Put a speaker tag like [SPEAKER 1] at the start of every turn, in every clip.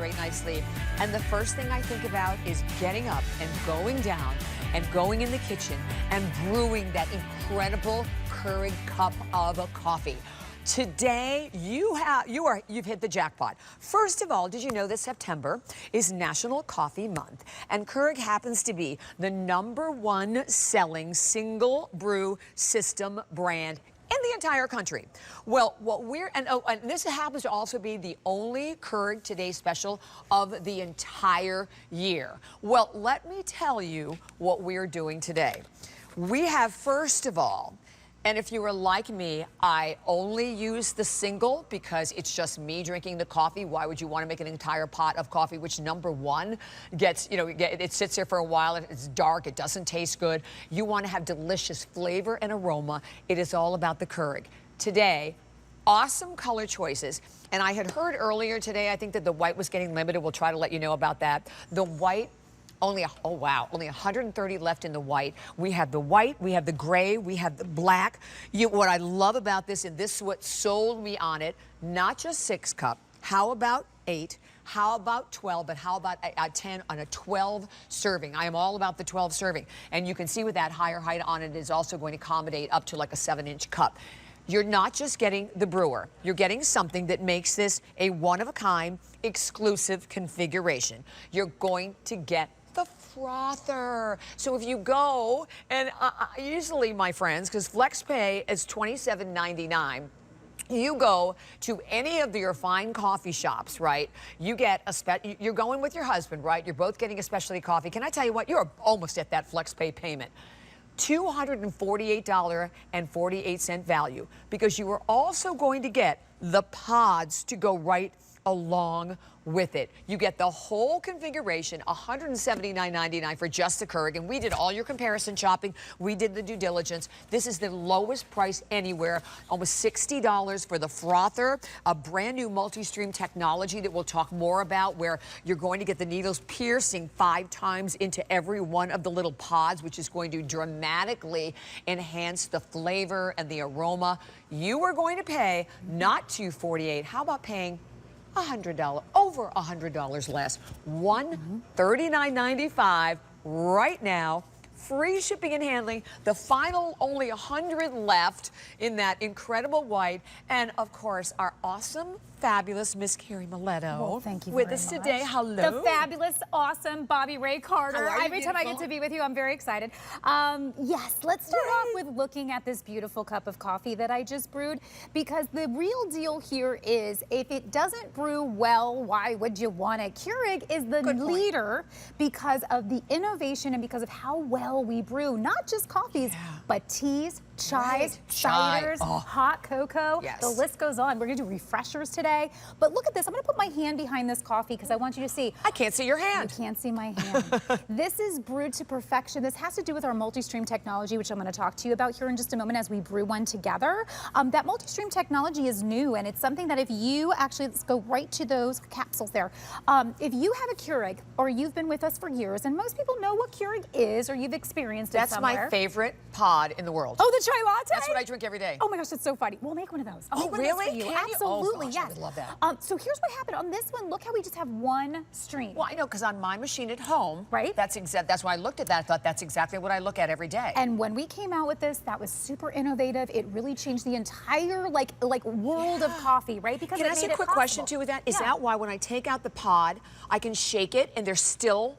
[SPEAKER 1] Very nicely. And the first thing I think about is getting up and going down and going in the kitchen and brewing that incredible Keurig cup of coffee. Today, you've hit the jackpot. First of all, did you know that September is National Coffee Month? And Keurig happens to be the #1 selling single brew system brand in the entire country. Well, and this happens to also be the only Keurig Today special of the entire year. Well, let me tell you what we're doing today. We have, first of all, and if you were like me, I only use the single because it's just me drinking the coffee. Why would you want to make an entire pot of coffee, which #1 gets, it sits there for a while, it's dark, it doesn't taste good. You want to have delicious flavor and aroma. It is all about the Keurig. Today, awesome color choices. And I had heard earlier today, I think that the white was getting limited. We'll try to let you know about that. The white, only 130 left in the white. We have the white, we have the gray, we have the black. What I love about this, and this is what sold me on it, not just 6 cup, how about 8? How about 12? But how about a 10 on a 12 serving? I am all about the 12 serving. And you can see with that higher height on it is also going to accommodate up to like a 7-inch cup. You're not just getting the brewer. You're getting something that makes this a one-of-a-kind, exclusive configuration. You're going to get the frother. So if you go, and usually, my friends, because FlexPay is $27.99, you go to any of your fine coffee shops, right? You get you're going with your husband, right? You're both getting a specialty coffee. Can I tell you what? You're almost at that FlexPay payment. $248.48 value, because you are also going to get the pods to go right along with it. You get the whole configuration, $179.99 for just the Keurig, and we did all your comparison shopping. We did the due diligence. This is the lowest price anywhere, almost $60 for the frother, a brand new MultiStream technology that we'll talk more about, where you're going to get the needles piercing 5 times into every one of the little pods, which is going to dramatically enhance the flavor and the aroma. You are going to pay not $248. How about paying $100, over $100 less, $139.95 right now. Free shipping and handling. The final, only 100 left in that incredible white. And of course, our awesome, fabulous Miss Carrie Miletto.
[SPEAKER 2] Well, thank you
[SPEAKER 1] with
[SPEAKER 2] very
[SPEAKER 1] us
[SPEAKER 2] much.
[SPEAKER 1] Today. Hello.
[SPEAKER 2] The fabulous, awesome Bobby Ray Carter.
[SPEAKER 1] How are you,
[SPEAKER 2] Every time I get to be with you, I'm very excited. Yes, let's start off with looking at this beautiful cup of coffee that I just brewed, because the real deal here is, if it doesn't brew well, why would you want it? Keurig is the leader because of the innovation and because of how well we brew, not just coffees, but teas, chais, ciders, hot cocoa.
[SPEAKER 1] Yes.
[SPEAKER 2] The list goes on. We're going to do refreshers today. But look at this. I'm going to put my hand behind this coffee because I want you to see.
[SPEAKER 1] I can't see your hand.
[SPEAKER 2] You can't see my hand. This is brewed to perfection. This has to do with our MultiStream technology, which I'm going to talk to you about here in just a moment as we brew one together. That MultiStream technology is new, and it's something that if you actually, let's go right to those capsules there. If you have a Keurig, or you've been with us for years, and most people know what Keurig is, or you've experienced it somewhere.
[SPEAKER 1] That's my favorite pod in the world.
[SPEAKER 2] Oh, the chai latte?
[SPEAKER 1] That's what I drink every day.
[SPEAKER 2] Oh my gosh, that's so funny. We'll make one of those.
[SPEAKER 1] Oh, really?
[SPEAKER 2] You.
[SPEAKER 1] Can you?
[SPEAKER 2] Absolutely,
[SPEAKER 1] oh, gosh,
[SPEAKER 2] yes.
[SPEAKER 1] I would love that.
[SPEAKER 2] So here's what happened on this one. Look how we just have one stream.
[SPEAKER 1] Well, I know, because on my machine at home,
[SPEAKER 2] right?
[SPEAKER 1] That's why I looked at that. I thought that's exactly what I look at every day.
[SPEAKER 2] And when we came out with this, that was super innovative. It really changed the entire like world of coffee, right? Because
[SPEAKER 1] can I ask you a quick question too with that? Is that why when I take out the pod, I can shake it and there's still?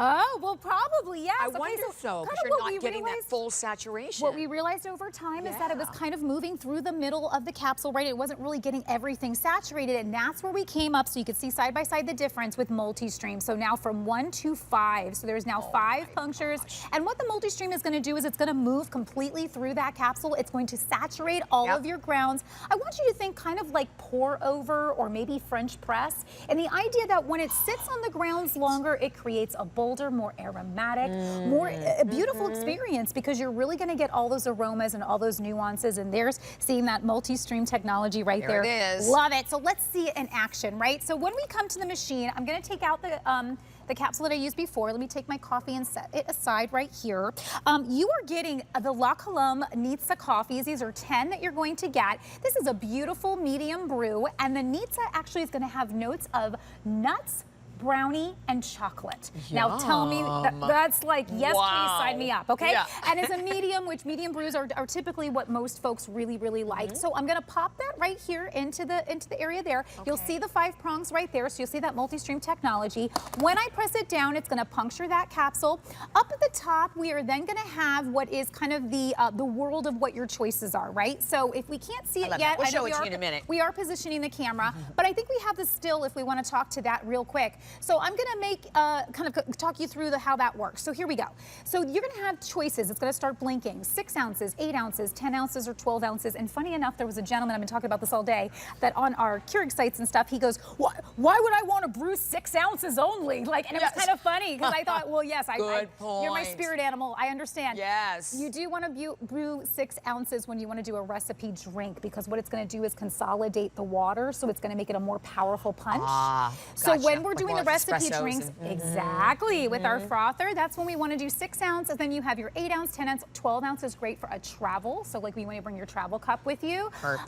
[SPEAKER 2] Oh, well, probably, yes.
[SPEAKER 1] I wonder so, because you're not getting that full saturation.
[SPEAKER 2] What we realized over time is that it was kind of moving through the middle of the capsule, right? It wasn't really getting everything saturated, and that's where we came up, so you could see side by side the difference with MultiStream. So now from 1 to 5, so there's now 5 punctures. And what the MultiStream is going to do is it's going to move completely through that capsule. It's going to saturate all of your grounds. I want you to think kind of like pour over or maybe French press, and the idea that when it sits on the grounds longer, it creates a bowl bolder, more aromatic, more a beautiful experience because you're really going to get all those aromas and all those nuances. And there's seeing that multi-stream technology right there.
[SPEAKER 1] It is.
[SPEAKER 2] Love it. So let's see it in action, right? So when we come to the machine, I'm going to take out the capsule that I used before. Let me take my coffee and set it aside right here. You are getting the La Colombe Nizza coffees. These are 10 that you're going to get. This is a beautiful medium brew, and the Nizza actually is going to have notes of nuts, brownie, and chocolate.
[SPEAKER 1] Yum.
[SPEAKER 2] Now tell me, that's like, yes,
[SPEAKER 1] Wow.
[SPEAKER 2] please sign me up, okay?
[SPEAKER 1] Yeah.
[SPEAKER 2] And it's a medium, which medium brews are typically what most folks really, really like. So I'm gonna pop that right here into the area there. You'll see the 5 prongs right there, so you'll see that multi-stream technology. When I press it down, it's gonna puncture that capsule. Up at the top, we are then gonna have what is kind of the world of what your choices are, right? So if we can't see it yet,
[SPEAKER 1] we'll
[SPEAKER 2] I know
[SPEAKER 1] show it to you in a minute.
[SPEAKER 2] we are positioning the camera, but I think we have the still if we wanna talk to that real quick. So I'm gonna make, kind of talk you through how that works. So here we go. So you're gonna have choices. It's gonna start blinking. 6 ounces, 8 ounces, 10 ounces, or 12 ounces. And funny enough, there was a gentleman, I've been talking about this all day, that on our Keurig sites and stuff, he goes, why would I wanna brew 6 ounces only? Like, and it was kind of funny, because I thought, well, yes, you're my spirit animal, I understand.
[SPEAKER 1] Yes.
[SPEAKER 2] You do wanna brew 6 ounces when you wanna do a recipe drink, because what it's gonna do is consolidate the water, so it's gonna make it a more powerful punch. So
[SPEAKER 1] Gotcha.
[SPEAKER 2] when we're
[SPEAKER 1] Like
[SPEAKER 2] doing
[SPEAKER 1] more
[SPEAKER 2] the
[SPEAKER 1] like
[SPEAKER 2] recipe
[SPEAKER 1] espressos
[SPEAKER 2] drinks,
[SPEAKER 1] and-
[SPEAKER 2] exactly, with our frother, that's when we want to do 6 ounces. Then you have your 8 ounce, 10 ounce, 12 ounce is great for a travel. So like when you bring your travel cup with you.
[SPEAKER 1] Perfect.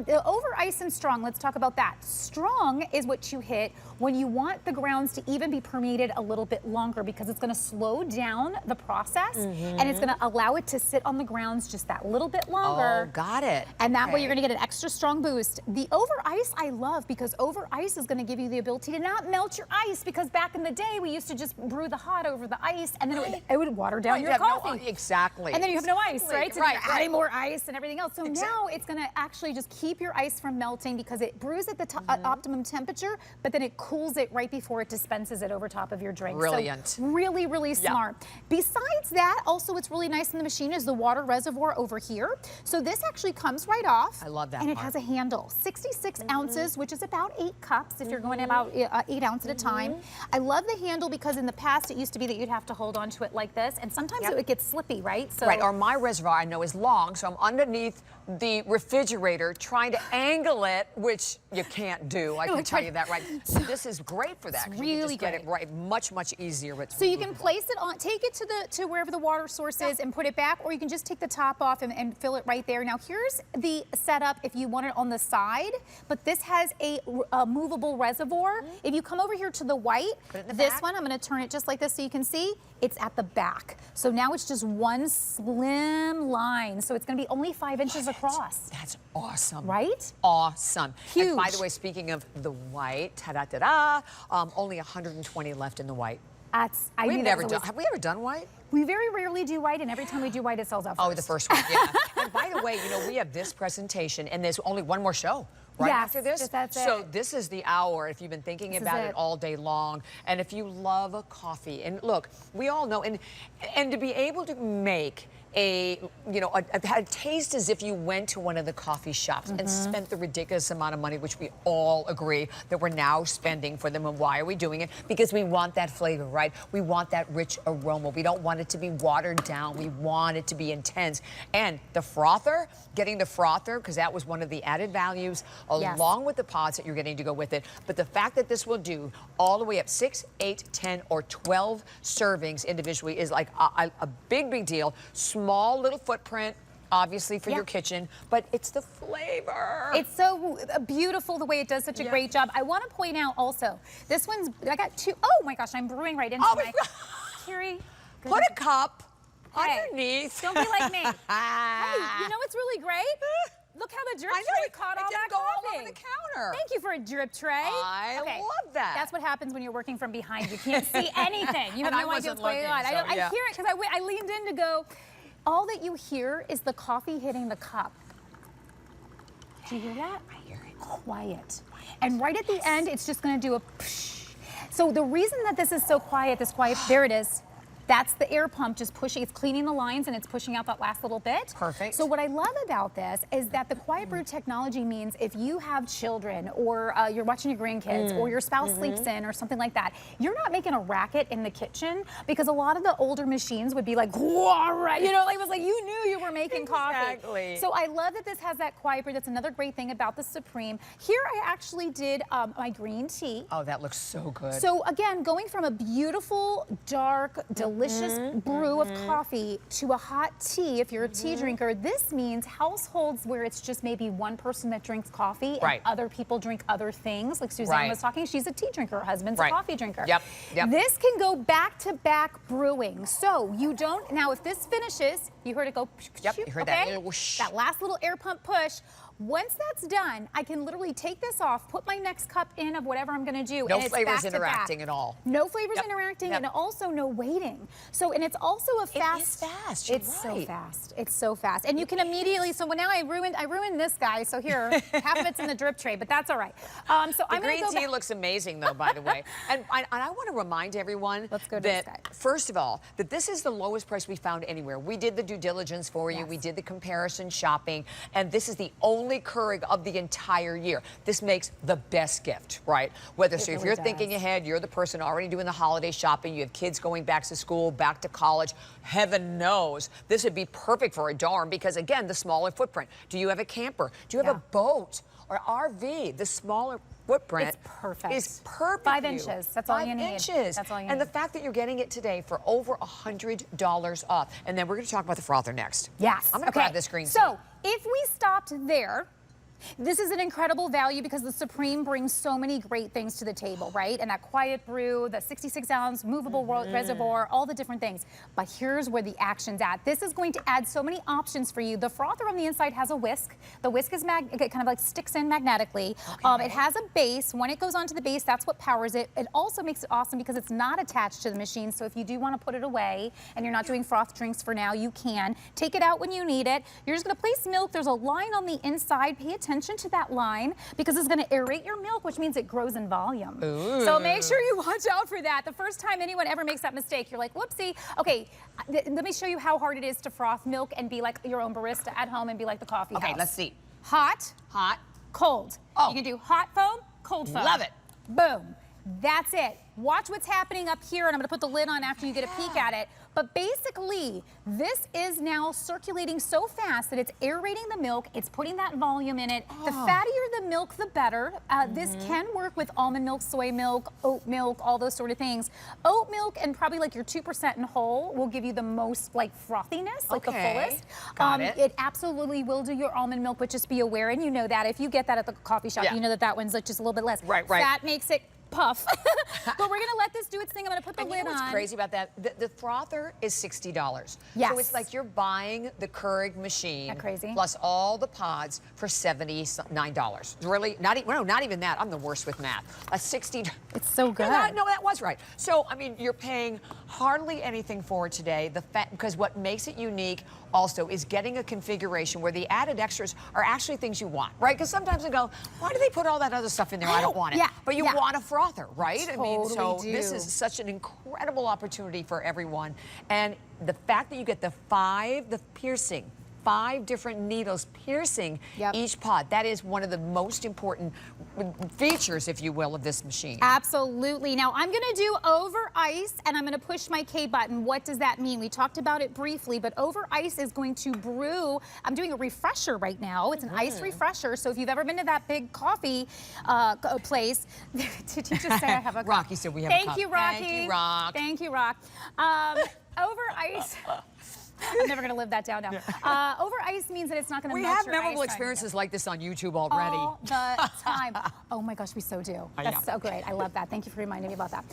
[SPEAKER 2] The over ice and strong, let's talk about that. Strong is what you hit when you want the grounds to even be permeated a little bit longer, because it's going to slow down the process and it's going to allow it to sit on the grounds just that little bit longer.
[SPEAKER 1] Oh, got it.
[SPEAKER 2] And that way you're gonna get an extra strong boost. The over ice I love, because over ice is gonna give you the ability to not melt your ice, because back in the day we used to just brew the hot over the ice and then it would water down your coffee.
[SPEAKER 1] Exactly.
[SPEAKER 2] And then you have no ice, right? So
[SPEAKER 1] Right,
[SPEAKER 2] you're adding more ice and everything else. So now it's gonna actually just keep your ice from melting, because it brews at the optimum temperature, but then it cools it right before it dispenses it over top of your drink.
[SPEAKER 1] Brilliant.
[SPEAKER 2] So really, really smart. Besides that, also what's really nice in the machine is the water reservoir over here. So this actually comes right off.
[SPEAKER 1] I love that
[SPEAKER 2] And it
[SPEAKER 1] part.
[SPEAKER 2] has a handle. 66 ounces, which is about 8 cups if you're going about 8 ounces at a time. I love the handle because in the past it used to be that you'd have to hold on to it like this, and sometimes it would get slippy, right? So
[SPEAKER 1] Right, or my reservoir I know is long, so I'm underneath the refrigerator trying to angle it, which you can't do. I can tell you that, right? So this is great for that. 'Cause you can
[SPEAKER 2] really
[SPEAKER 1] just get it right, much easier. With
[SPEAKER 2] So you can place it on, take it to wherever the water source is and put it back, or you can just take the top off and fill it right there. Now here's the setup if you want it on the side, but this has a movable reservoir. If you come over here to the white, this one, I'm gonna turn it just like this so you can see, it's at the back. So now it's just one slim line. So it's gonna be only 5 inches across.
[SPEAKER 1] That's awesome.
[SPEAKER 2] Right?
[SPEAKER 1] Awesome.
[SPEAKER 2] Huge.
[SPEAKER 1] And by the way, speaking of the white, ta-da-da-da, only 120 left in the white.
[SPEAKER 2] We've never
[SPEAKER 1] done. Have we ever done white?
[SPEAKER 2] We very rarely do white, and every time we do white, it sells out first.
[SPEAKER 1] Oh, the first one, yeah. And by the way, you know, we have this presentation, and there's only one more show right after this.
[SPEAKER 2] That's it.
[SPEAKER 1] So this is the hour if you've been thinking about it all day long. And if you love a coffee, and look, we all know, and to be able to make a taste as if you went to one of the coffee shops and spent the ridiculous amount of money, which we all agree that we're now spending for them. And why are we doing it? Because we want that flavor, right? We want that rich aroma. We don't want it to be watered down. We want it to be intense. And the frother, getting the frother, because that was one of the added values, along with the pods that you're getting to go with it. But the fact that this will do all the way up 6, 8, 10, or 12 servings individually is like a big deal. Small little footprint, obviously for your kitchen, but it's the flavor.
[SPEAKER 2] It's so beautiful the way it does such a great job. I want to point out also, this one's, I got 2, oh my gosh, I'm brewing right into my, Carrie.
[SPEAKER 1] Put a cup underneath.
[SPEAKER 2] Don't be like me. Hey, you know what's really great? Look how the drip tray caught all that coffee.
[SPEAKER 1] All over the counter.
[SPEAKER 2] Thank you for a drip tray.
[SPEAKER 1] I love that.
[SPEAKER 2] That's what happens when you're working from behind. You can't see anything. You have no idea what's going on. I hear it because I leaned in to go, all that you hear is the coffee hitting the cup. Do you hear that?
[SPEAKER 1] I hear it.
[SPEAKER 2] Quiet. And right at the end, it's just going to do a psh. So the reason that this is so quiet, there it is. That's the air pump just pushing, it's cleaning the lines and it's pushing out that last little bit.
[SPEAKER 1] Perfect.
[SPEAKER 2] So what I love about this is that the quiet brew technology means if you have children or you're watching your grandkids or your spouse sleeps in or something like that, you're not making a racket in the kitchen, because a lot of the older machines would be like, you know, like it was like you knew you were making coffee.
[SPEAKER 1] Exactly.
[SPEAKER 2] So I love that this has that quiet brew. That's another great thing about the Supreme. Here I actually did my green tea.
[SPEAKER 1] Oh, that looks so good.
[SPEAKER 2] So again, going from a beautiful, dark, delicious brew of coffee to a hot tea, if you're a tea drinker, this means households where it's just maybe one person that drinks coffee and other people drink other things. Like Suzanne was talking, she's a tea drinker, her husband's a coffee drinker. This can go back-to-back brewing. So you don't, now if this finishes, you heard it go,
[SPEAKER 1] you heard that whoosh.
[SPEAKER 2] That last little air pump push. Once that's done, I can literally take this off, put my next cup in of whatever I'm gonna do.
[SPEAKER 1] No flavors interacting at all.
[SPEAKER 2] No flavors interacting, and also no waiting. So, and it's also a fast.
[SPEAKER 1] It is fast.
[SPEAKER 2] It's so fast. It's so fast, and you can immediately. So now I ruined this guy. So here, half of it's in the drip tray, but that's all right. So
[SPEAKER 1] the green tea looks amazing, though, by the way. And I want to remind everyone that first of all, that this is the lowest price we found anywhere. We did the due diligence for you. We did the comparison shopping, and this is the only Keurig of the entire year. This makes the best gift, right? Whether if you're thinking ahead, you're the person already doing the holiday shopping, you have kids going back to school, back to college, heaven knows this would be perfect for a dorm, because again, the smaller footprint. Do you have a camper? Do you have a boat or RV? The smaller footprint is perfect.
[SPEAKER 2] 5 inches. That's all you need.
[SPEAKER 1] 5 inches.
[SPEAKER 2] That's all you need.
[SPEAKER 1] And the fact that you're getting it today for over $100 off. And then we're going to talk about the frother next.
[SPEAKER 2] Yes.
[SPEAKER 1] I'm going to grab this green tea.
[SPEAKER 2] So if we stopped there, this is an incredible value because the Supreme brings so many great things to the table, right? And that quiet brew, the 66-ounce movable reservoir, all the different things. But here's where the action's at. This is going to add so many options for you. The frother on the inside has a whisk. The whisk is kind of like sticks in magnetically. It has a base. When it goes onto the base, that's what powers it. It also makes it awesome because it's not attached to the machine. So if you do want to put it away and you're not doing froth drinks for now, you can. Take it out when you need it. You're just going to place milk. There's a line on the inside. Pay attention to that line because it's going to aerate your milk, which means it grows in volume.
[SPEAKER 1] Ooh.
[SPEAKER 2] So make sure you watch out for that. The first time anyone ever makes that mistake, you're like, whoopsie. Okay, let me show you how hard it is to froth milk and be like your own barista at home and be like the coffee house.
[SPEAKER 1] Okay, let's see.
[SPEAKER 2] Hot.
[SPEAKER 1] Hot.
[SPEAKER 2] Cold.
[SPEAKER 1] Oh.
[SPEAKER 2] You can do hot foam, cold foam.
[SPEAKER 1] Love it.
[SPEAKER 2] Boom. That's it. Watch what's happening up here, and I'm going to put the lid on after you get a peek at it. But basically, this is now circulating so fast that it's aerating the milk. It's putting that volume in it. The fattier the milk, the better. This can work with almond milk, soy milk, oat milk, all those sort of things. Oat milk and probably like your 2% in whole will give you the most like frothiness, like the fullest.
[SPEAKER 1] Got it.
[SPEAKER 2] It absolutely will do your almond milk, but just be aware, and you know that. If you get that at the coffee shop, you know that that one's like just a little bit less.
[SPEAKER 1] Right.
[SPEAKER 2] That makes it puff. But we're going to let this do its thing. I'm going to put the lid on.
[SPEAKER 1] You know what's crazy about that? The frother is $60.
[SPEAKER 2] Yes.
[SPEAKER 1] So it's like you're buying the Keurig machine.
[SPEAKER 2] Isn't that crazy?
[SPEAKER 1] Plus all the pods for $79. Really? Not even that. I'm the worst with math. That's 60.
[SPEAKER 2] It's so good.
[SPEAKER 1] No, that was right. So, I mean, you're paying hardly anything for it today. Because what makes it unique also is getting a configuration where the added extras are actually things you want, right? Because sometimes I go, why do they put all that other stuff in there? I don't want it. But you want a frother, right?
[SPEAKER 2] Totally
[SPEAKER 1] I mean, so
[SPEAKER 2] do.
[SPEAKER 1] this is such an incredible opportunity for everyone. And the fact that you get the 5 different needles piercing each pod, that is one of the most important features, if you will, of this machine.
[SPEAKER 2] Absolutely. Now I'm going to do over ice, and I'm going to push my K button. What does that mean? We talked about it briefly, but over ice is going to brew. I'm doing a refresher right now. It's an ice refresher. So if you've ever been to that big coffee place, did you just say I have a cup?
[SPEAKER 1] Rocky said we have a cup.
[SPEAKER 2] Thank you, Rocky.
[SPEAKER 1] Thank you, Rock.
[SPEAKER 2] Thank you, Rock. Over ice. I'm never going to live that down now. Over ice means that it's not going to melt your ice.
[SPEAKER 1] We have memorable experiences like this on YouTube already.
[SPEAKER 2] All the time. Oh my gosh, we so do. That's so great. I love that. Thank you for reminding me about that.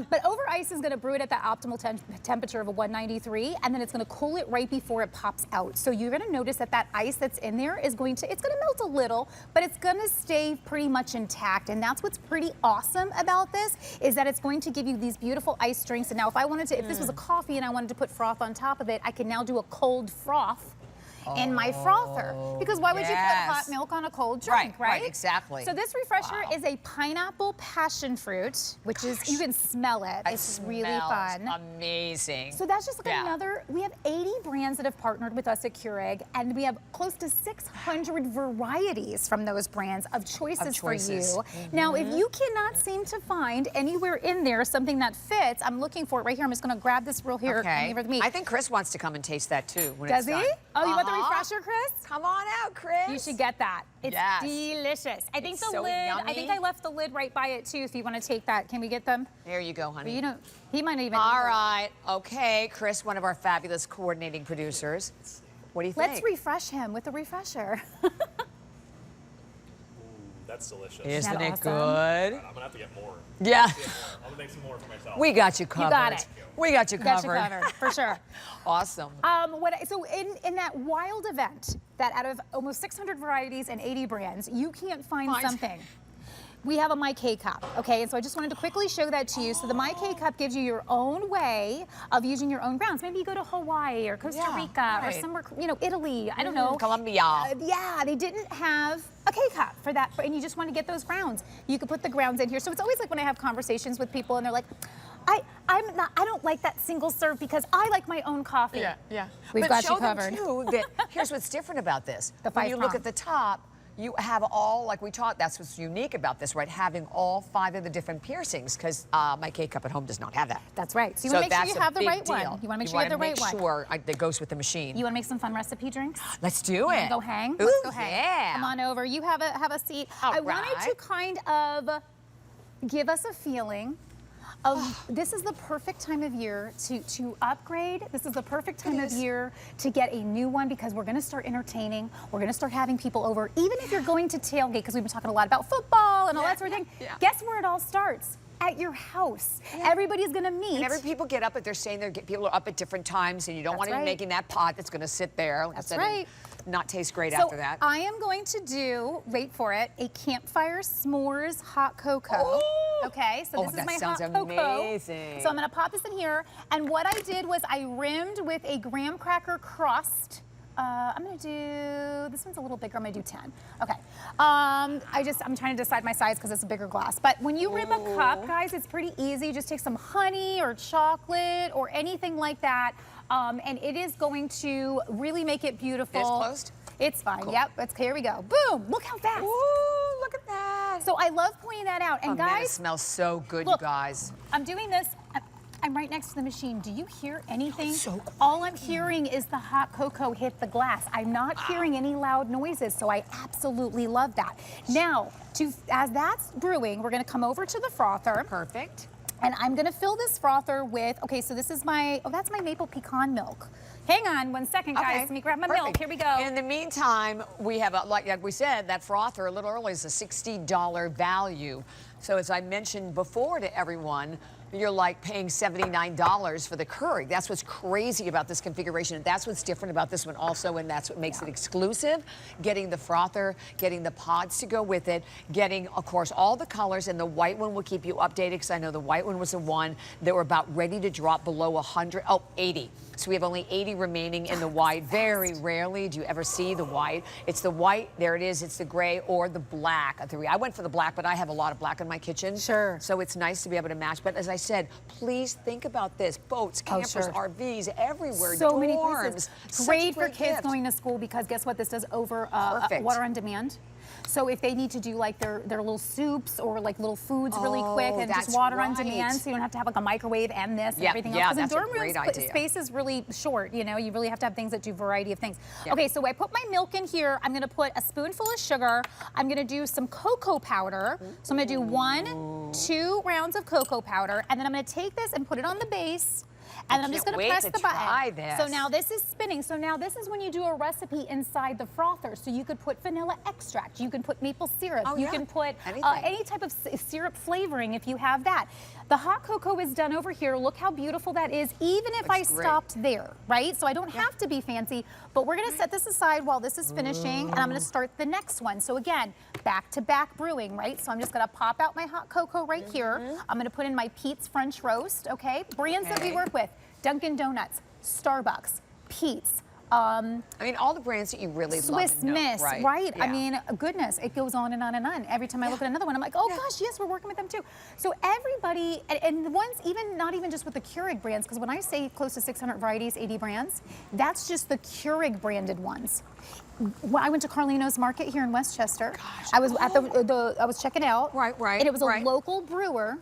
[SPEAKER 2] But over ice is going to brew it at the optimal temperature of a 193, and then it's going to cool it right before it pops out. So you're going to notice that that ice that's in there is going to, it's going to melt a little, but it's going to stay pretty much intact. And that's what's pretty awesome about this, is that it's going to give you these beautiful ice drinks. And now if I wanted to, if this was a coffee and I wanted to put froth on top of it, I can now do a cold froth in my frother. Because why would you put hot milk on a cold drink, right?
[SPEAKER 1] Right, exactly.
[SPEAKER 2] So this refresher is a pineapple passion fruit, which is, you can smell it. It's really fun.
[SPEAKER 1] Amazing.
[SPEAKER 2] So that's just like another, we have 80 brands that have partnered with us at Keurig, and we have close to 600 varieties from those brands of choices for you. Now, if you cannot seem to find anywhere in there something that fits, I'm looking for it right here. I'm just gonna grab this real here.
[SPEAKER 1] Okay.
[SPEAKER 2] With me.
[SPEAKER 1] I think Chris wants to come and taste that too. When
[SPEAKER 2] Does
[SPEAKER 1] it's
[SPEAKER 2] he?
[SPEAKER 1] done.
[SPEAKER 2] Oh, you want the refresher, Chris?
[SPEAKER 1] Come on out, Chris.
[SPEAKER 2] You should get that. It's delicious. I think
[SPEAKER 1] it's
[SPEAKER 2] the
[SPEAKER 1] so
[SPEAKER 2] lid,
[SPEAKER 1] yummy.
[SPEAKER 2] I think I left the lid right by it too, if you want to take that. Can we get them?
[SPEAKER 1] There you go, honey.
[SPEAKER 2] You know, he might even.
[SPEAKER 1] All right. Okay, Chris, one of our fabulous coordinating producers. What do you think?
[SPEAKER 2] Let's refresh him with the refresher.
[SPEAKER 3] That's delicious.
[SPEAKER 1] Isn't it
[SPEAKER 2] awesome?
[SPEAKER 1] good?
[SPEAKER 3] I'm gonna have to get more.
[SPEAKER 1] Yeah.
[SPEAKER 3] I'm gonna make some more for myself.
[SPEAKER 1] We got you covered.
[SPEAKER 2] You got it.
[SPEAKER 1] We got you covered.
[SPEAKER 2] Got you covered, for sure.
[SPEAKER 1] Awesome.
[SPEAKER 2] So in that wild event, that out of almost 600 varieties and 80 brands, you can't find something. We have a My K-Cup, okay? And so I just wanted to quickly show that to you. So the My K-Cup gives you your own way of using your own grounds. Maybe you go to Hawaii or Costa Rica or somewhere, you know, Italy, I don't know.
[SPEAKER 1] Colombia.
[SPEAKER 2] Yeah, they didn't have a K-Cup for that, and you just want to get those grounds. You could put the grounds in here. So it's always like when I have conversations with people and they're like, I don't like that single serve because I like my own coffee.
[SPEAKER 1] Yeah.
[SPEAKER 2] We've got you covered.
[SPEAKER 1] But show them too that here's what's different about this.
[SPEAKER 2] The
[SPEAKER 1] when you look at the top, you have all, like we talked, that's what's unique about this, right? Having all 5 of the different piercings, because my K-Cup at home does not have that.
[SPEAKER 2] That's right. So you want to make sure you have the right one. You want to make sure you have the right one.
[SPEAKER 1] Sure that goes with the machine.
[SPEAKER 2] You want to make some fun recipe drinks?
[SPEAKER 1] Let's do it.
[SPEAKER 2] Go hang?
[SPEAKER 1] Ooh,
[SPEAKER 2] Let's go hang.
[SPEAKER 1] Yeah.
[SPEAKER 2] Come on over. You have a seat.
[SPEAKER 1] All
[SPEAKER 2] I wanted to kind of give us a feeling of this is the perfect time of year to upgrade. This is the perfect time of year to get a new one because we're going to start entertaining. We're going to start having people over. Even if you're going to tailgate, because we've been talking a lot about football and all that sort of thing. Guess where it all starts? At your house. Everybody's gonna meet.
[SPEAKER 1] And people get up, if they're staying there, people are up at different times, and you don't want to be making that pot that's gonna sit there, like I said, and not taste great after that.
[SPEAKER 2] I am going to do, wait for it, a campfire s'mores hot cocoa.
[SPEAKER 1] Ooh.
[SPEAKER 2] Okay, so this is my hot cocoa. So I'm gonna pop this in here, and what I did was I rimmed with a graham cracker crust. I'm gonna do, this one's a little bigger, I'm gonna do 10. Okay, I'm trying to decide my size because it's a bigger glass. But when you rim a cup, guys, it's pretty easy. Just take some honey or chocolate or anything like that. And it is going to really make it beautiful.
[SPEAKER 1] It's closed?
[SPEAKER 2] It's fine, yep, here we go. Boom, look how fast.
[SPEAKER 1] Ooh, look at that.
[SPEAKER 2] So I love pointing that out. And guys,
[SPEAKER 1] man, it smells so good,
[SPEAKER 2] look,
[SPEAKER 1] you guys.
[SPEAKER 2] I'm doing this. I'm right next to the machine. Do you hear anything?
[SPEAKER 1] It's so quiet.
[SPEAKER 2] All I'm hearing is the hot cocoa hit the glass. I'm not hearing any loud noises, so I absolutely love that. Now, as that's brewing, we're gonna come over to the frother.
[SPEAKER 1] Perfect.
[SPEAKER 2] And I'm gonna fill this frother with, okay, so this is my, that's my maple pecan milk. Hang on 1 second, guys. Let me grab my milk. Here we go.
[SPEAKER 1] In the meantime, we have, like we said, that frother a little early is a $60 value. So as I mentioned before to everyone, you're like paying $79 for the Keurig. That's what's crazy about this configuration. And that's what's different about this one also, and that's what makes it exclusive. Getting the frother, getting the pods to go with it, getting, of course, all the colors, and the white one will keep you updated, because I know the white one was the one that were about ready to drop below 100, 80. So we have only 80 remaining in the white. Very rarely do you ever see the white. It's the white, there it is, it's the gray or the black. I went for the black, but I have a lot of black in my kitchen.
[SPEAKER 2] Sure.
[SPEAKER 1] So it's nice to be able to match. But as I said, please think about this. Boats, campers, RVs, everywhere,
[SPEAKER 2] so
[SPEAKER 1] dorms.
[SPEAKER 2] many places. Great for kids
[SPEAKER 1] gift.
[SPEAKER 2] going to school, because guess what? This does over water on demand. So if they need to do like their little soups or like little foods really quick and just water on demand, so you don't have to have like a microwave and this and everything else. Because in dorm rooms, space is really short. You know, you really have to have things that do a variety of things. Okay, so I put my milk in here. I'm gonna put a spoonful of sugar. I'm gonna do some cocoa powder. So I'm gonna do 2 rounds of cocoa powder, and then I'm gonna take this and put it on the base. And then I'm just going to press the button. So now this is spinning. So now this is when you do a recipe inside the frother. So you could put vanilla extract. You can put maple syrup. You can put any type of syrup flavoring if you have that. The hot cocoa is done over here. Look how beautiful that is, even if I stopped there, right? So I don't have to be fancy, but we're going to set this aside while this is finishing, and I'm going to start the next one. So again, back-to-back brewing, right? So I'm just going to pop out my hot cocoa right here. I'm going to put in my Pete's French Roast, okay? Brands that we work with: Dunkin' Donuts, Starbucks, Pete's,
[SPEAKER 1] I mean, all the brands that you really
[SPEAKER 2] Swiss
[SPEAKER 1] love and know,
[SPEAKER 2] Miss,
[SPEAKER 1] right?
[SPEAKER 2] right? I
[SPEAKER 1] Yeah.
[SPEAKER 2] mean, goodness, it goes on and on and on. Every time I look at another one, I'm like, oh gosh, yes, we're working with them too. So everybody, and the ones even, not even just with the Keurig brands, because when I say close to 600 varieties, 80 brands, that's just the Keurig branded ones. When I went to Carlino's Market here in Westchester, I was at I was checking out.
[SPEAKER 1] Right,
[SPEAKER 2] and it was a
[SPEAKER 1] right.
[SPEAKER 2] local brewer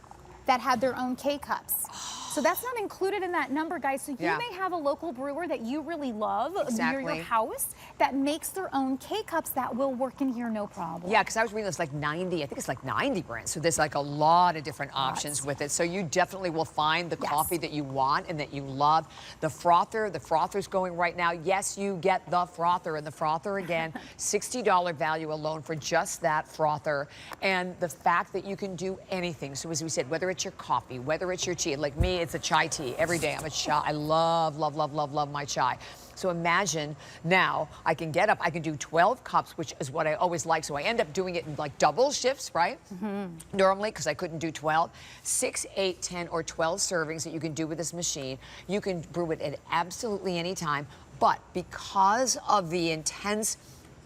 [SPEAKER 2] that had their own K-Cups. So that's not included in that number, guys. So you may have a local brewer that you really love near your house that makes their own K-Cups that will work in here no problem.
[SPEAKER 1] Yeah, because I was reading this like 90, I think it's like 90 brands. So there's like a lot of different options with it. So you definitely will find the coffee that you want and that you love. The frother's going right now. Yes, you get the frother. And the frother, again, $60 value alone for just that frother. And the fact that you can do anything. So as we said, whether it's your coffee, whether it's your tea, like me, it's a chai tea every day. I'm a chai. I love, love, love, love, love my chai. So imagine now I can get up, I can do 12 cups, which is what I always like. So I end up doing it in like double shifts, right? Normally, because I couldn't do 12. 6, 8, 10, or 12 servings that you can do with this machine. You can brew it at absolutely any time. But because of the intense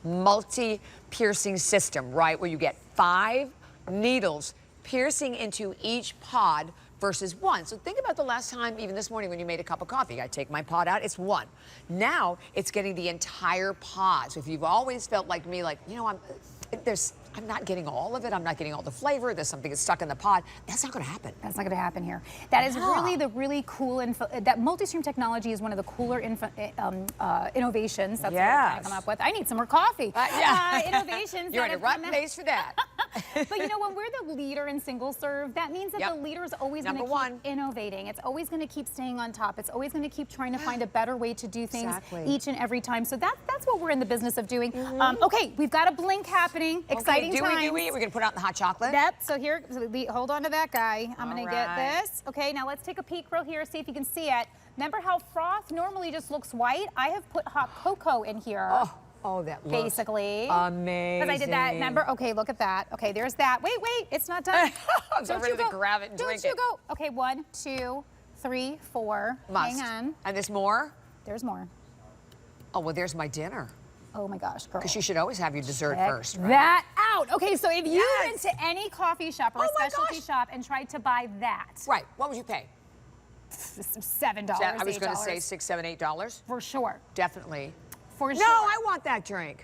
[SPEAKER 1] multi-piercing system, right, where you get 5 needles piercing into each pod versus 1. So think about the last time, even this morning when you made a cup of coffee. I take my pod out, it's 1. Now it's getting the entire pod. So if you've always felt like me, like, you know, I'm not getting all of it, I'm not getting all the flavor, there's something that's stuck in the pod, that's not gonna happen.
[SPEAKER 2] That's not gonna happen here. That is really cool, that MultiStream Technology is one of the cooler innovations that's what I'm come up with. I need some more coffee. Innovations.
[SPEAKER 1] You're in the right place for that.
[SPEAKER 2] But you know, when we're the leader in single serve, that means that the leader is always going to keep innovating. It's always going to keep staying on top. It's always going to keep trying to find a better way to do things each and every time. So that's what we're in the business of doing. Okay, we've got a blink happening. Exciting times.
[SPEAKER 1] We're going to put out the hot chocolate.
[SPEAKER 2] Yep. So here, hold on to that guy. I'm going to get this. Okay, now let's take a peek real here, see if you can see it. Remember how froth normally just looks white? I have put hot cocoa in here.
[SPEAKER 1] Oh, that looks
[SPEAKER 2] basically
[SPEAKER 1] amazing.
[SPEAKER 2] Because I did that, remember? Okay, look at that. Okay, there's that. Wait, it's not done.
[SPEAKER 1] I'm so ready to grab it and drink it.
[SPEAKER 2] Don't you go. Okay, 1, 2, 3, 4.
[SPEAKER 1] Must.
[SPEAKER 2] Hang on.
[SPEAKER 1] And there's more?
[SPEAKER 2] There's more.
[SPEAKER 1] Oh, well, there's my dinner.
[SPEAKER 2] Oh my gosh, girl.
[SPEAKER 1] Because you should always have your dessert first, right?
[SPEAKER 2] That out. Okay, so if you went to any coffee shop or a specialty shop and tried to buy that.
[SPEAKER 1] Right, what would you pay?
[SPEAKER 2] $7,
[SPEAKER 1] I was going to say $6, $7, $8.
[SPEAKER 2] For sure.
[SPEAKER 1] Definitely.
[SPEAKER 2] For sure.
[SPEAKER 1] No, I want that drink.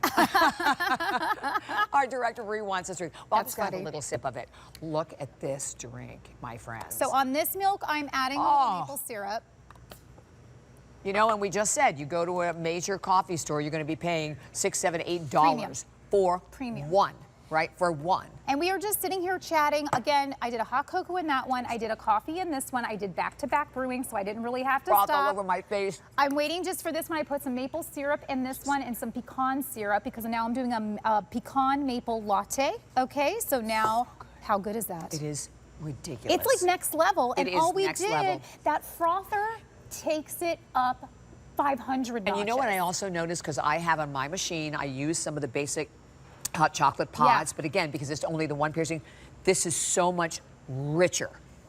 [SPEAKER 1] Our director Marie wants this drink. Well, I'll just have a little sip of it. Look at this drink, my friends.
[SPEAKER 2] So on this milk, I'm adding a little maple syrup.
[SPEAKER 1] You know, and we just said, you go to a major coffee store, you're going to be paying $6, $7, $8 for one, right? For one.
[SPEAKER 2] And we are just sitting here chatting. Again, I did a hot cocoa in that one. I did a coffee in this one. I did back-to-back brewing, so I didn't really have to
[SPEAKER 1] Froth
[SPEAKER 2] stop.
[SPEAKER 1] all over my face.
[SPEAKER 2] I'm waiting just for this one. I put some maple syrup in this one and some pecan syrup because now I'm doing a pecan maple latte. Okay, so now, how good is that?
[SPEAKER 1] It is ridiculous.
[SPEAKER 2] It's like next level. And all we did,
[SPEAKER 1] level.
[SPEAKER 2] that frother takes it up 500 notches.
[SPEAKER 1] And you know what I also noticed, because I have on my machine, I use some of the basic hot chocolate pods, but again, because it's only the one piercing, this is so much richer.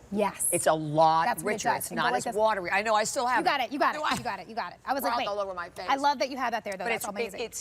[SPEAKER 2] Yes.
[SPEAKER 1] It's a lot
[SPEAKER 2] That's
[SPEAKER 1] richer.
[SPEAKER 2] It
[SPEAKER 1] It's not as watery. I know, I still have
[SPEAKER 2] You got it. I was like, wait.
[SPEAKER 1] all over my face.
[SPEAKER 2] I love that you had that there, though.
[SPEAKER 1] But
[SPEAKER 2] That's amazing.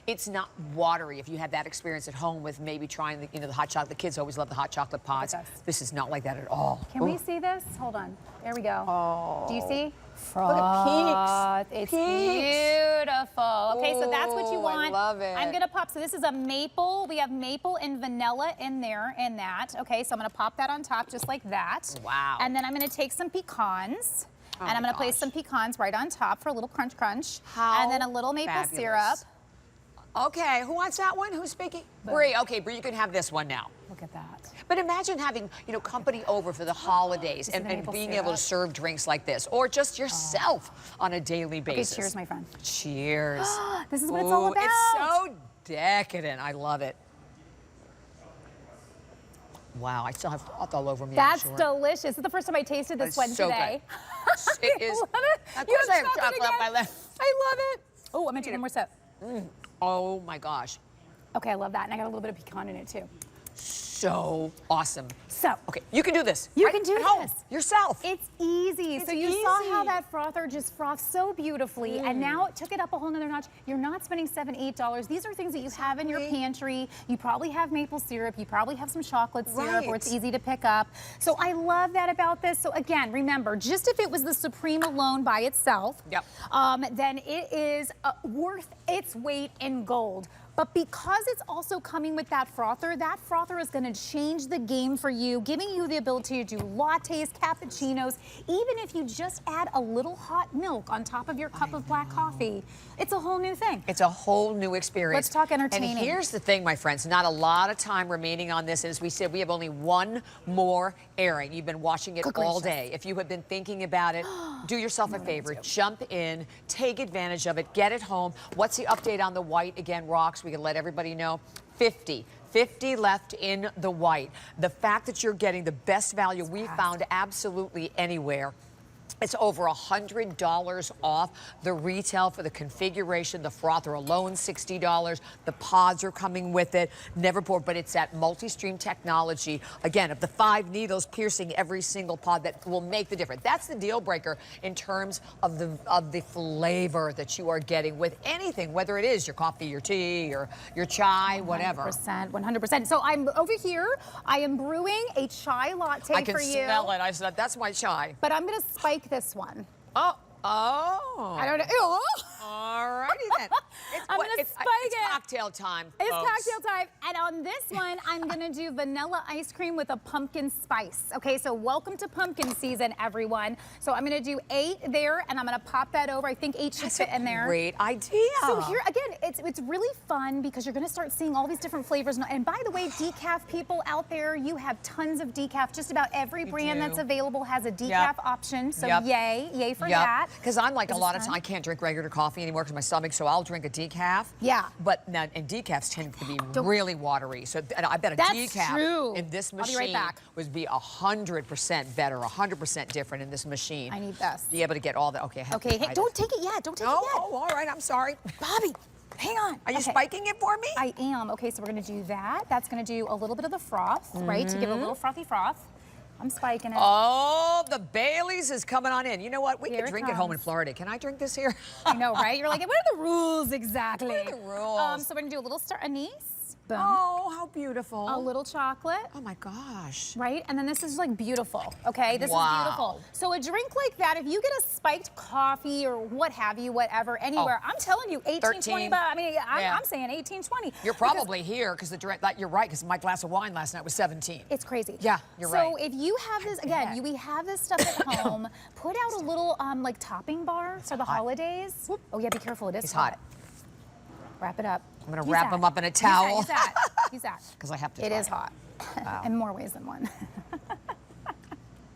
[SPEAKER 1] It's not watery. If you have that experience at home with maybe trying the hot chocolate, the kids always love the hot chocolate pods. This is not like that at all.
[SPEAKER 2] Can we see this? Hold on. There we go.
[SPEAKER 1] Oh.
[SPEAKER 2] Do you see?
[SPEAKER 1] Look at peaks.
[SPEAKER 2] It's beautiful. Okay, so that's what you want.
[SPEAKER 1] I love it.
[SPEAKER 2] I'm gonna pop. So this is a maple. We have maple and vanilla in there in that. Okay, so I'm gonna pop that on top just like that.
[SPEAKER 1] Wow.
[SPEAKER 2] And then I'm gonna take some pecans. And I'm gonna place some pecans right on top for a little crunch. And then a little maple syrup.
[SPEAKER 1] Okay, who wants that one? Who's speaking? Bree. Okay, Bree, you can have this one now.
[SPEAKER 2] Look at that.
[SPEAKER 1] But imagine having, company over for the holidays and being able to serve drinks like this, or just yourself on a daily basis.
[SPEAKER 2] Okay, cheers, my friend.
[SPEAKER 1] Cheers.
[SPEAKER 2] This is what it's all about.
[SPEAKER 1] It's so decadent. I love it. Wow, I still have froth all over me.
[SPEAKER 2] That's delicious. This is the first time I tasted this one today.
[SPEAKER 1] Good. It is.
[SPEAKER 2] Love it.
[SPEAKER 1] Of course I have chocolate on my left.
[SPEAKER 2] I love it. Oh, I'm gonna take one more sip.
[SPEAKER 1] Oh my gosh.
[SPEAKER 2] Okay, I love that. And I got a little bit of pecan in it too.
[SPEAKER 1] so awesome.
[SPEAKER 2] So,
[SPEAKER 1] okay, you can do this.
[SPEAKER 2] You
[SPEAKER 1] right
[SPEAKER 2] can do
[SPEAKER 1] at home,
[SPEAKER 2] this.
[SPEAKER 1] yourself.
[SPEAKER 2] It's easy. So you saw how that frother just frothed so beautifully, and now it took it up a whole nother notch. You're not spending $7, $8. These are things that you have in your pantry. You probably have maple syrup. You probably have some chocolate syrup where it's easy to pick up. So I love that about this. So again, remember, just if it was the Supreme alone by itself, then it is worth its weight in gold. But because it's also coming with that frother is gonna change the game for you, giving you the ability to do lattes, cappuccinos, even if you just add a little hot milk on top of your cup of black coffee. It's a whole new thing.
[SPEAKER 1] It's a whole new experience.
[SPEAKER 2] Let's talk entertaining.
[SPEAKER 1] And here's the thing, my friends, not a lot of time remaining on this. As we said, we have only one more airing. You've been watching it all day. If you have been thinking about it, do yourself a favor, jump in, take advantage of it, get it home. What's the update on the white? Again, rocks, we can let everybody know. 50 left in the white. The fact that you're getting the best value we found absolutely anywhere. It's over $100 off the retail for the configuration. The frother alone, $60. The pods are coming with it. Never poured, but it's that MultiStream Technology. Again, of the 5 needles piercing every single pod that will make the difference. That's the deal breaker in terms of the flavor that you are getting with anything, whether it is your coffee, your tea, your chai, whatever.
[SPEAKER 2] 100%. So I'm over here. I am brewing a chai latte for you.
[SPEAKER 1] I can smell it. I said, that's my chai.
[SPEAKER 2] But I'm going to spike this one.
[SPEAKER 1] Oh.
[SPEAKER 2] I don't know. Ew.
[SPEAKER 1] All righty then.
[SPEAKER 2] I'm going to spike it.
[SPEAKER 1] It's cocktail time,
[SPEAKER 2] It's
[SPEAKER 1] folks.
[SPEAKER 2] cocktail time. And on this one, I'm going to do vanilla ice cream with a pumpkin spice. Okay, so welcome to pumpkin season, everyone. So I'm going to do 8 there, and I'm going to pop that over. I think 8 should fit in there.
[SPEAKER 1] Great idea.
[SPEAKER 2] So here, again, it's really fun because you're going to start seeing all these different flavors. And by the way, decaf people out there, you have tons of decaf. Just about every brand that's available has a decaf option. So yay for that.
[SPEAKER 1] Because I'm like a lot of times, I can't drink regular coffee anymore because my stomach, so I'll drink a decaf.
[SPEAKER 2] Yeah.
[SPEAKER 1] But now, and decafs tend to be really watery. So I bet a decaf in this machine would be 100% better, 100% different in this machine.
[SPEAKER 2] I need this.
[SPEAKER 1] Be able to get all that. Okay.
[SPEAKER 2] Okay, hey, don't take it yet. Don't take it yet.
[SPEAKER 1] Oh, all right. I'm sorry.
[SPEAKER 2] Bobby, hang on.
[SPEAKER 1] Are you spiking it for me?
[SPEAKER 2] I am. Okay, so we're going to do that. That's going to do a little bit of the froth, right, to give it a little frothy froth. I'm spiking it.
[SPEAKER 1] Oh, the Baileys is coming on in. You know what? We
[SPEAKER 2] Here
[SPEAKER 1] can drink it home in Florida. Can I drink this here?
[SPEAKER 2] I know, right? You're like, what are the rules exactly?
[SPEAKER 1] What are the rules?
[SPEAKER 2] So we're going to do a little star anise. Boom.
[SPEAKER 1] Oh, how beautiful.
[SPEAKER 2] A little chocolate.
[SPEAKER 1] Oh my gosh.
[SPEAKER 2] Right? And then this is like beautiful, okay? This is beautiful. So a drink like that, if you get a spiked coffee or what have you, whatever, anywhere, I'm telling you, 18, 20 bucks. I mean, I'm saying 18, 20.
[SPEAKER 1] You're probably here because you're right, because my glass of wine last night was 17.
[SPEAKER 2] It's crazy.
[SPEAKER 1] Yeah, you're right.
[SPEAKER 2] So if you have this, again, we have this stuff at home, put out a little like topping bar for the holidays. Oh yeah, be careful, it is hot. Wrap it up.
[SPEAKER 1] I'm going to wrap them up in a towel.
[SPEAKER 2] Use that.
[SPEAKER 1] Because I have to
[SPEAKER 2] It
[SPEAKER 1] try
[SPEAKER 2] is hot.
[SPEAKER 1] Wow.
[SPEAKER 2] In more ways than one.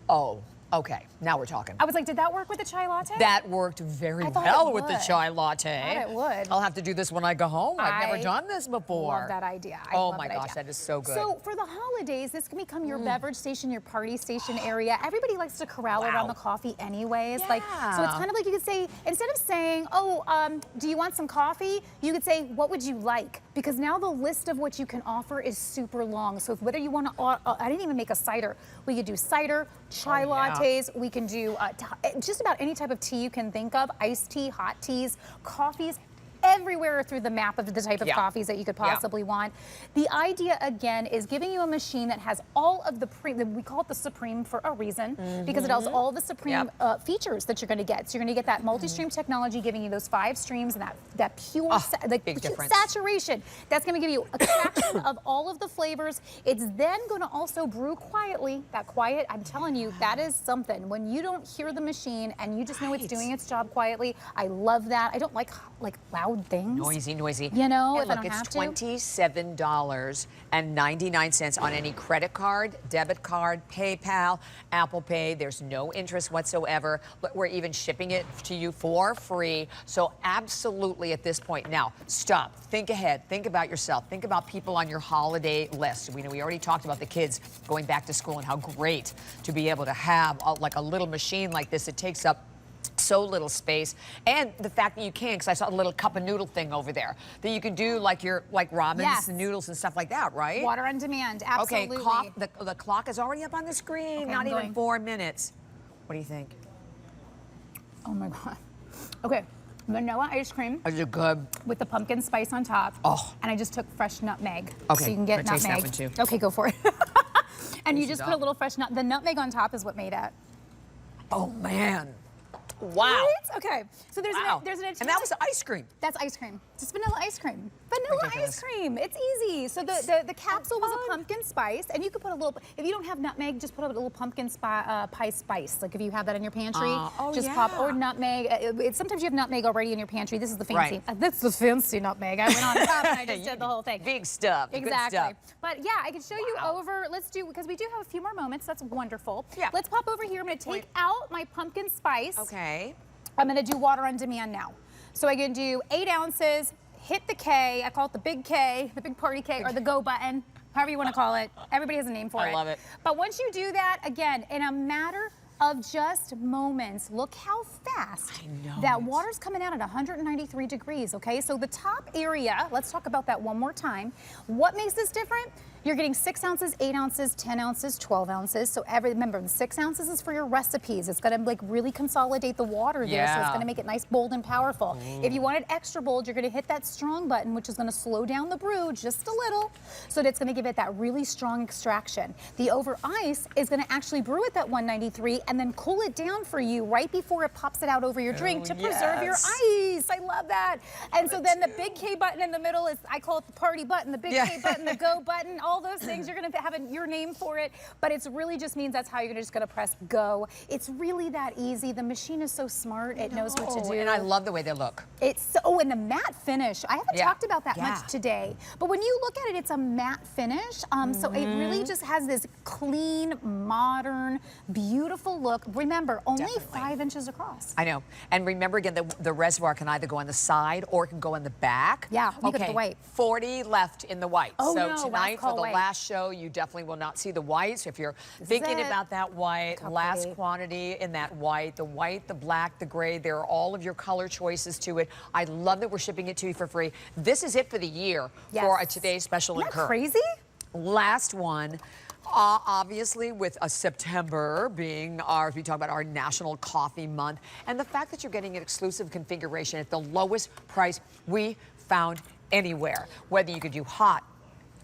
[SPEAKER 1] Oh, okay. Now we're talking.
[SPEAKER 2] I was like, did that work with the chai latte?
[SPEAKER 1] That worked very well with the chai latte.
[SPEAKER 2] I thought it would.
[SPEAKER 1] I'll have to do this when I go home. I've never done this before.
[SPEAKER 2] Love that idea.
[SPEAKER 1] Oh my gosh, that is so good.
[SPEAKER 2] So for the holidays, this can become your beverage station, your party station area. Everybody likes to corral around the coffee anyways. Like, so it's kind of like you could say, instead of saying, oh, do you want some coffee? You could say, what would you like? Because now the list of what you can offer is super long. So whether you want to, I didn't even make a cider. We could do cider, chai lattes. We can do just about any type of tea you can think of, iced tea, hot teas, coffees, everywhere through the map of the type of coffees that you could possibly want. The idea, again, is giving you a machine that has all of the, we call it the Supreme for a reason, because it has all the Supreme features that you're going to get. So you're going to get that MultiStream technology giving you those 5 streams and that pure, saturation. That's going to give you a fraction of all of the flavors. It's then going to also brew quietly. That quiet, I'm telling you, that is something. When you don't hear the machine and you just know it's doing its job quietly, I love that. I don't like loud things.
[SPEAKER 1] Noisy.
[SPEAKER 2] You know,
[SPEAKER 1] and
[SPEAKER 2] if
[SPEAKER 1] look,
[SPEAKER 2] I don't have
[SPEAKER 1] it's $27.99 on any credit card, debit card, PayPal, Apple Pay. There's no interest whatsoever. But we're even shipping it to you for free. So absolutely at this point. Now, stop. Think ahead. Think about yourself. Think about people on your holiday list. We already talked about the kids going back to school and how great to be able to have like a little machine like this. It takes up So little space, and the fact that you can, because I saw a little cup of noodle thing over there, that you can do like your ramens and noodles and stuff like that, right?
[SPEAKER 2] Water on demand, absolutely.
[SPEAKER 1] Okay, the clock is already up on the screen.
[SPEAKER 2] Okay,
[SPEAKER 1] Not
[SPEAKER 2] I'm
[SPEAKER 1] even
[SPEAKER 2] going.
[SPEAKER 1] 4 minutes. What do you think?
[SPEAKER 2] Oh my God. Okay, vanilla ice cream
[SPEAKER 1] Is it good?
[SPEAKER 2] with the pumpkin spice on top.
[SPEAKER 1] Oh.
[SPEAKER 2] And I just took fresh nutmeg.
[SPEAKER 1] Okay,
[SPEAKER 2] So you can get
[SPEAKER 1] I'm gonna taste that
[SPEAKER 2] nutmeg.
[SPEAKER 1] one too.
[SPEAKER 2] Okay, go for it. And you
[SPEAKER 1] Taste
[SPEAKER 2] just
[SPEAKER 1] it
[SPEAKER 2] put a
[SPEAKER 1] up.
[SPEAKER 2] little fresh the nutmeg on top is what made it.
[SPEAKER 1] Oh man. Wow.
[SPEAKER 2] Right? Okay. So there's
[SPEAKER 1] Wow.
[SPEAKER 2] an Italian.
[SPEAKER 1] And that was ice cream.
[SPEAKER 2] That's ice cream. Just vanilla ice cream. Vanilla
[SPEAKER 1] Ridiculous.
[SPEAKER 2] ice cream. It's easy. So the capsule was a pumpkin spice, and you could put a little. If you don't have nutmeg, just put a little pumpkin pie spice. Like if you have that in your pantry,
[SPEAKER 1] oh,
[SPEAKER 2] just
[SPEAKER 1] yeah.
[SPEAKER 2] pop or nutmeg. Sometimes you have nutmeg already in your pantry. This is the fancy.
[SPEAKER 1] Right.
[SPEAKER 2] That's the fancy nutmeg. I went on top and I just did the whole thing.
[SPEAKER 1] Big stuff.
[SPEAKER 2] Exactly.
[SPEAKER 1] Good stuff.
[SPEAKER 2] But yeah, I can show you over. Let's do, because we do have a few more moments. That's wonderful.
[SPEAKER 1] Yeah.
[SPEAKER 2] Let's pop over here. I'm going to take out my pumpkin spice.
[SPEAKER 1] Okay.
[SPEAKER 2] I'm gonna do water on demand now. So I can do 8 ounces, hit the K, I call it the big K, the big party K, or the go button, however you wanna call it. Everybody has a name for it.
[SPEAKER 1] I love it.
[SPEAKER 2] But once you do that, again, in a matter of just moments, look how fast that water's coming out at 193 degrees, okay? So the top area, let's talk about that one more time. What makes this different? You're getting 6 ounces, 8 ounces, 10 ounces, 12 ounces. So remember, the 6 ounces is for your recipes. It's gonna like really consolidate the water there, so it's
[SPEAKER 1] Yeah.
[SPEAKER 2] gonna make it nice, bold, and powerful. If you want it extra bold, you're gonna hit that strong button, which is gonna slow down the brew just a little, so that it's gonna give it that really strong extraction. The over ice is gonna actually brew at that 193 and then cool it down for you right before it pops it out over your drink to preserve your ice. I love that. And so then the big K button in the middle is, I call it the party button, the big K button, the go button, all those things. You're gonna have your name for it, but it's really just means that's how you're just gonna press go. It's really that easy. The machine is so smart. It knows what to do.
[SPEAKER 1] And I love the way they look.
[SPEAKER 2] It's so, and the matte finish. I haven't talked about that much today, but when you look at it, it's a matte finish. So it really just has this clean, modern, beautiful look. Remember, only 5 inches across.
[SPEAKER 1] I know. And remember again, the reservoir can either go on the side or it can go in the back.
[SPEAKER 2] Yeah, you get the white.
[SPEAKER 1] 40 left in the white.
[SPEAKER 2] Oh,
[SPEAKER 1] so
[SPEAKER 2] no,
[SPEAKER 1] tonight
[SPEAKER 2] last
[SPEAKER 1] for
[SPEAKER 2] call
[SPEAKER 1] the
[SPEAKER 2] white.
[SPEAKER 1] last show, you definitely will not see the white. So if you're thinking
[SPEAKER 2] it.
[SPEAKER 1] about that white, last
[SPEAKER 2] Copy.
[SPEAKER 1] quantity in that white, the black, the gray, there are all of your color choices to it. I love that we're shipping it to you for free. This is it for the year for a today's special
[SPEAKER 2] Isn't
[SPEAKER 1] and
[SPEAKER 2] that
[SPEAKER 1] current.
[SPEAKER 2] crazy?
[SPEAKER 1] Last one. Obviously, with September being if we talk about our National Coffee Month, and the fact that you're getting an exclusive configuration at the lowest price we found anywhere. Whether you could do hot,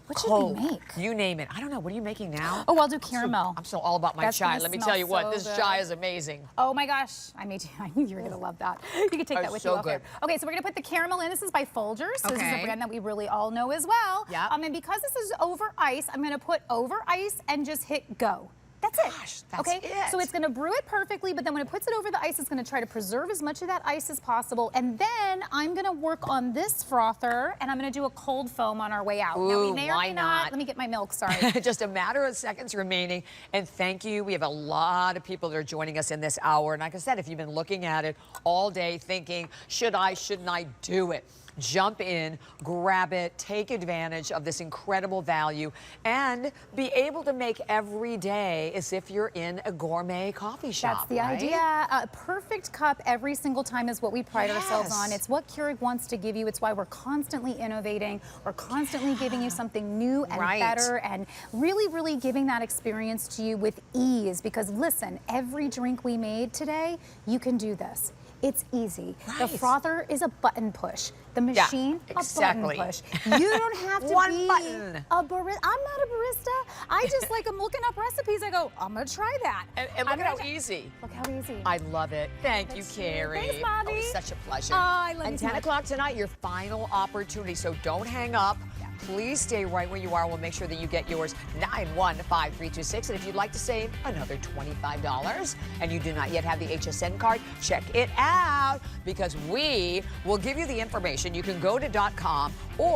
[SPEAKER 2] What should
[SPEAKER 1] cold,
[SPEAKER 2] we make?
[SPEAKER 1] you name it. I don't know. What are you making now?
[SPEAKER 2] Oh, I'll do caramel.
[SPEAKER 1] I'm still all about my
[SPEAKER 2] That's
[SPEAKER 1] chai.
[SPEAKER 2] gonna
[SPEAKER 1] Let me
[SPEAKER 2] smell
[SPEAKER 1] tell you what,
[SPEAKER 2] so
[SPEAKER 1] this
[SPEAKER 2] good.
[SPEAKER 1] chai is amazing.
[SPEAKER 2] Oh my gosh, I knew you were gonna love that. You can take that with you
[SPEAKER 1] so
[SPEAKER 2] off here.
[SPEAKER 1] good.
[SPEAKER 2] Okay, so we're gonna put the caramel in. This is by Folgers, so this is a
[SPEAKER 1] Okay.
[SPEAKER 2] brand that we really all know as well.
[SPEAKER 1] Yeah.
[SPEAKER 2] And because this is over ice, I'm gonna put over ice and just hit go. That's it.
[SPEAKER 1] Gosh, that's
[SPEAKER 2] okay,
[SPEAKER 1] it.
[SPEAKER 2] so it's gonna brew it perfectly, but then when it puts it over the ice, it's gonna try to preserve as much of that ice as possible. And then I'm gonna work on this frother, and I'm gonna do a cold foam on our way out. Now, we
[SPEAKER 1] Ooh,
[SPEAKER 2] may or
[SPEAKER 1] why
[SPEAKER 2] may
[SPEAKER 1] not?
[SPEAKER 2] Let me get my milk, sorry.
[SPEAKER 1] Just a matter of seconds remaining. And thank you. We have a lot of people that are joining us in this hour. And like I said, if you've been looking at it all day thinking, shouldn't I do it? Jump in, grab it, take advantage of this incredible value, and be able to make every day as if you're in a gourmet coffee shop.
[SPEAKER 2] That's the
[SPEAKER 1] right?
[SPEAKER 2] idea. A perfect cup every single time is what we pride ourselves on.
[SPEAKER 1] Yes.
[SPEAKER 2] It's what Keurig wants to give you. It's why we're constantly innovating. We're constantly giving you something new and better, and really, really giving that experience to you with ease. Because listen, every drink we made today, you can do this. It's easy. The frother is a button push. The machine, a button push. You don't have to
[SPEAKER 1] One
[SPEAKER 2] be
[SPEAKER 1] button.
[SPEAKER 2] a barista. I'm not a barista. I just I'm looking up recipes. I go, I'm gonna try that.
[SPEAKER 1] And look at how easy.
[SPEAKER 2] Look how easy.
[SPEAKER 1] I love it. Thank you, Carrie.
[SPEAKER 2] Thanks, Bobby.
[SPEAKER 1] It was such a pleasure.
[SPEAKER 2] Oh, I love you
[SPEAKER 1] And
[SPEAKER 2] so
[SPEAKER 1] 10
[SPEAKER 2] much.
[SPEAKER 1] o'clock tonight, your final opportunity. So don't hang up. Please stay right where you are. We'll make sure that you get yours 915-326. And if you'd like to save another $25 and you do not yet have the HSN card, check it out because we will give you the information. You can go to .com or